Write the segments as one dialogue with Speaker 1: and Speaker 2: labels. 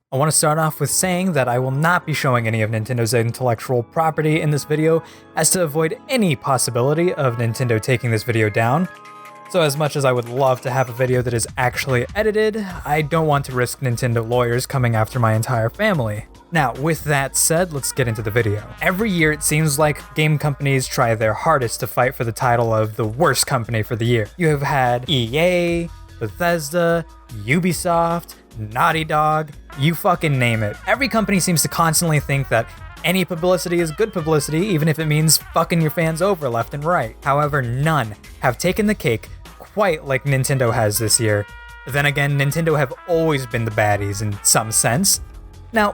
Speaker 1: I want to start off with saying that I will not be showing any of Nintendo's intellectual property in this video, as to avoid any possibility of Nintendo taking this video down. So as much as I would love to have a video that is actually edited, I don't want to risk Nintendo lawyers coming after my entire family. Now, with that said, let's get into the video. Every year it seems like game companies try their hardest to fight for the title of the worst company for the year. You have had EA, Bethesda, Ubisoft, Naughty Dog, you fucking name it. Every company seems to constantly think that any publicity is good publicity, even if it means fucking your fans over left and right. However, none have taken the cake quite like Nintendo has this year. Then again, Nintendo have always been the baddies in some sense. Now,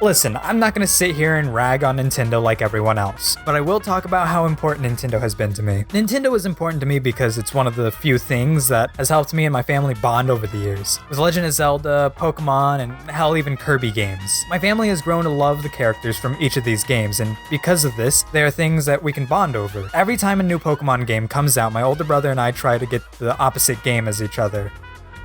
Speaker 1: listen, I'm not gonna sit here and rag on Nintendo like everyone else, but I will talk about how important Nintendo has been to me. Nintendo is important to me because it's one of the few things that has helped me and my family bond over the years. With Legend of Zelda, Pokemon, and hell, even Kirby games. My family has grown to love the characters from each of these games, and because of this, they are things that we can bond over. Every time a new Pokemon game comes out, my older brother and I try to get the opposite game as each other.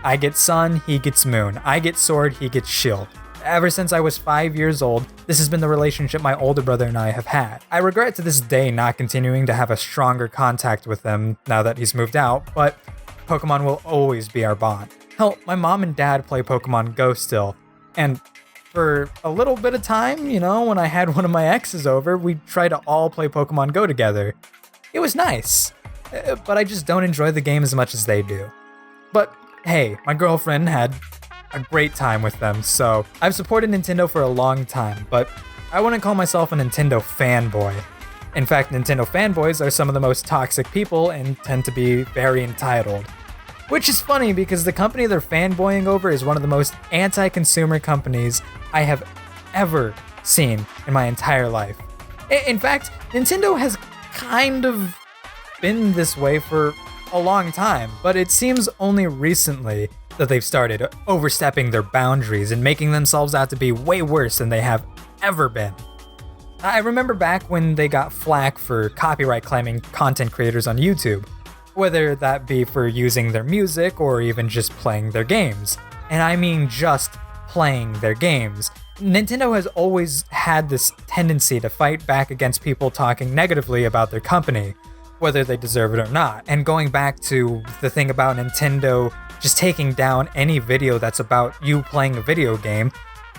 Speaker 1: I get Sun, he gets Moon. I get Sword, he gets Shield. Ever since I was 5 years old, this has been the relationship my older brother and I have had. I regret to this day not continuing to have a stronger contact with him now that he's moved out, but Pokemon will always be our bond. Hell, my mom and dad play Pokemon Go still, and for a little bit of time, when I had one of my exes over, we'd try to all play Pokemon Go together. It was nice, but I just don't enjoy the game as much as they do. But hey, my girlfriend had a great time with them, so I've supported Nintendo for a long time, but I wouldn't call myself a Nintendo fanboy. In fact, Nintendo fanboys are some of the most toxic people and tend to be very entitled. Which is funny because the company they're fanboying over is one of the most anti-consumer companies I have ever seen in my entire life. In fact, Nintendo has kind of been this way for a long time, but it seems only recently that they've started overstepping their boundaries and making themselves out to be way worse than they have ever been. I remember back when they got flack for copyright claiming content creators on YouTube, whether that be for using their music or even just playing their games. And I mean just playing their games. Nintendo has always had this tendency to fight back against people talking negatively about their company, whether they deserve it or not. And going back to the thing about Nintendo just taking down any video that's about you playing a video game,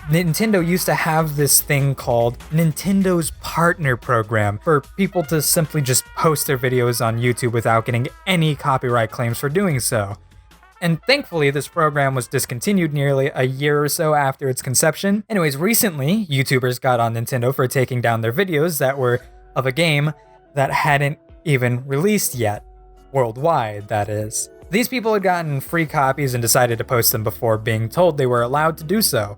Speaker 1: Nintendo used to have this thing called Nintendo's Partner Program for people to simply just post their videos on YouTube without getting any copyright claims for doing so. And thankfully, this program was discontinued nearly a year or so after its conception. Anyways, recently, YouTubers got on Nintendo for taking down their videos that were of a game that hadn't even released yet. Worldwide, that is. These people had gotten free copies and decided to post them before being told they were allowed to do so.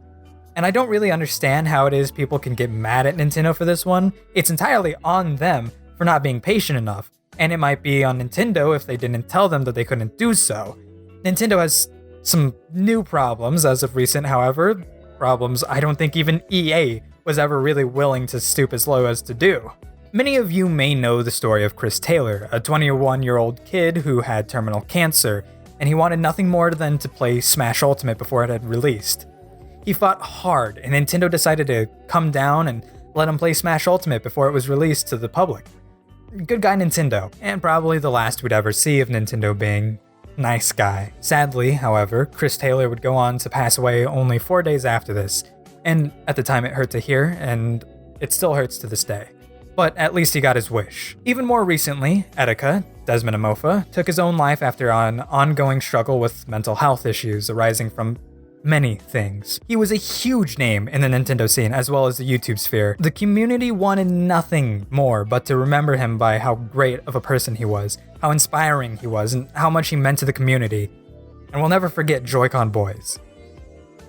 Speaker 1: And I don't really understand how it is people can get mad at Nintendo for this one. It's entirely on them for not being patient enough, and it might be on Nintendo if they didn't tell them that they couldn't do so. Nintendo has some new problems as of recent, however, problems I don't think even EA was ever really willing to stoop as low as to do. Many of you may know the story of Chris Taylor, a 21-year-old kid who had terminal cancer, and he wanted nothing more than to play Smash Ultimate before it had released. He fought hard, and Nintendo decided to come down and let him play Smash Ultimate before it was released to the public. Good guy Nintendo, and probably the last we'd ever see of Nintendo being nice guy. Sadly, however, Chris Taylor would go on to pass away only 4 days after this, and at the time it hurt to hear, and it still hurts to this day. But at least he got his wish. Even more recently, Etika, Desmond Amofa, took his own life after an ongoing struggle with mental health issues arising from many things. He was a huge name in the Nintendo scene as well as the YouTube sphere. The community wanted nothing more but to remember him by how great of a person he was, how inspiring he was, and how much he meant to the community. And we'll never forget Joy-Con Boys.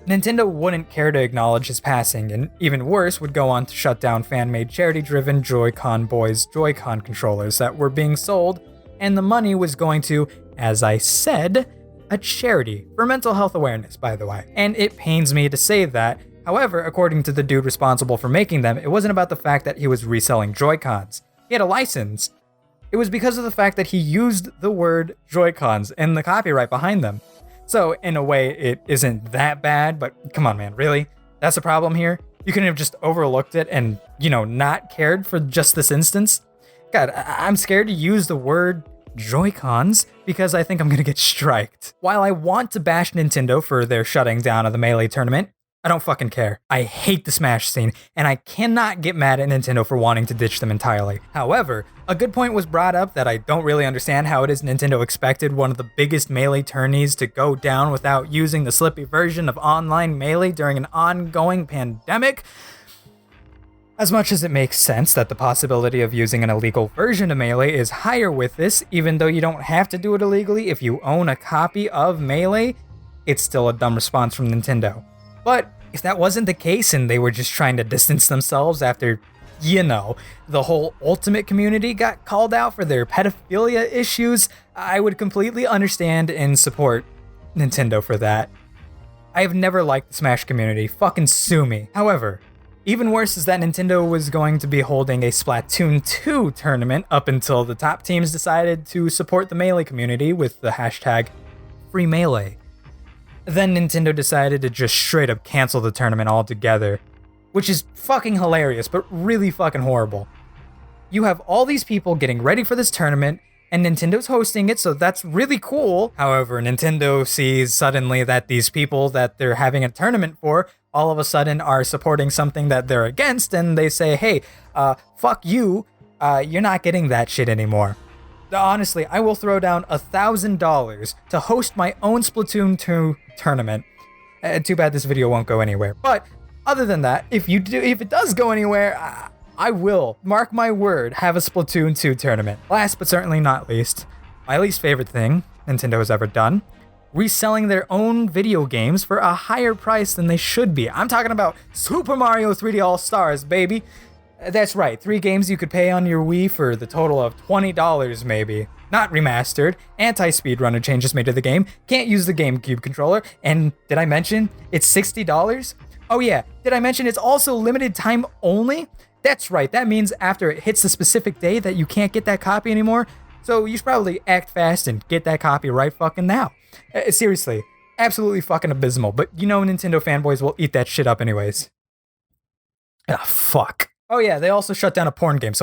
Speaker 1: Nintendo wouldn't care to acknowledge his passing, and even worse, would go on to shut down fan-made charity-driven Joy-Con Boys Joy-Con controllers that were being sold, and the money was going to, as I said, a charity for mental health awareness, by the way. And it pains me to say that. However, according to the dude responsible for making them, it wasn't about the fact that he was reselling Joy-Cons. He had a license. It was because of the fact that he used the word Joy-Cons and the copyright behind them. So, in a way, it isn't that bad, but come on, man, really? That's the problem here. You couldn't have just overlooked it and, not cared for just this instance. God, I'm scared to use the word Joy-Cons because I think I'm gonna get striked. While I want to bash Nintendo for their shutting down of the Melee tournament, I don't fucking care. I hate the Smash scene, and I cannot get mad at Nintendo for wanting to ditch them entirely. However, a good point was brought up that I don't really understand how it is Nintendo expected one of the biggest Melee tourneys to go down without using the slippy version of online Melee during an ongoing pandemic. As much as it makes sense that the possibility of using an illegal version of Melee is higher with this, even though you don't have to do it illegally if you own a copy of Melee, it's still a dumb response from Nintendo. But if that wasn't the case and they were just trying to distance themselves after, the whole Ultimate community got called out for their pedophilia issues, I would completely understand and support Nintendo for that. I have never liked the Smash community. Fucking sue me. However, even worse is that Nintendo was going to be holding a Splatoon 2 tournament up until the top teams decided to support the Melee community with the hashtag #FreeMelee. Then Nintendo decided to just straight up cancel the tournament altogether, which is fucking hilarious, but really fucking horrible. You have all these people getting ready for this tournament, and Nintendo's hosting it, so that's really cool. However, Nintendo sees suddenly that these people that they're having a tournament for all of a sudden are supporting something that they're against, and they say, hey, fuck you, you're not getting that shit anymore. Honestly, I will throw down $1,000 to host my own Splatoon 2 tournament. Too bad this video won't go anywhere. But other than that, if it does go anywhere, I will, mark my word, have a Splatoon 2 tournament. Last but certainly not least, my least favorite thing Nintendo has ever done, reselling their own video games for a higher price than they should be. I'm talking about Super Mario 3D All-Stars, baby. That's right, 3 games you could pay on your Wii for the total of $20 maybe. Not remastered, anti-speedrunner changes made to the game, can't use the GameCube controller, and did I mention it's $60? Oh yeah, did I mention it's also limited time only? That's right, that means after it hits the specific day that you can't get that copy anymore, so you should probably act fast and get that copy right fucking now. Seriously, absolutely fucking abysmal, but Nintendo fanboys will eat that shit up anyways. Ah, fuck. Oh yeah, they also shut down a porn game, so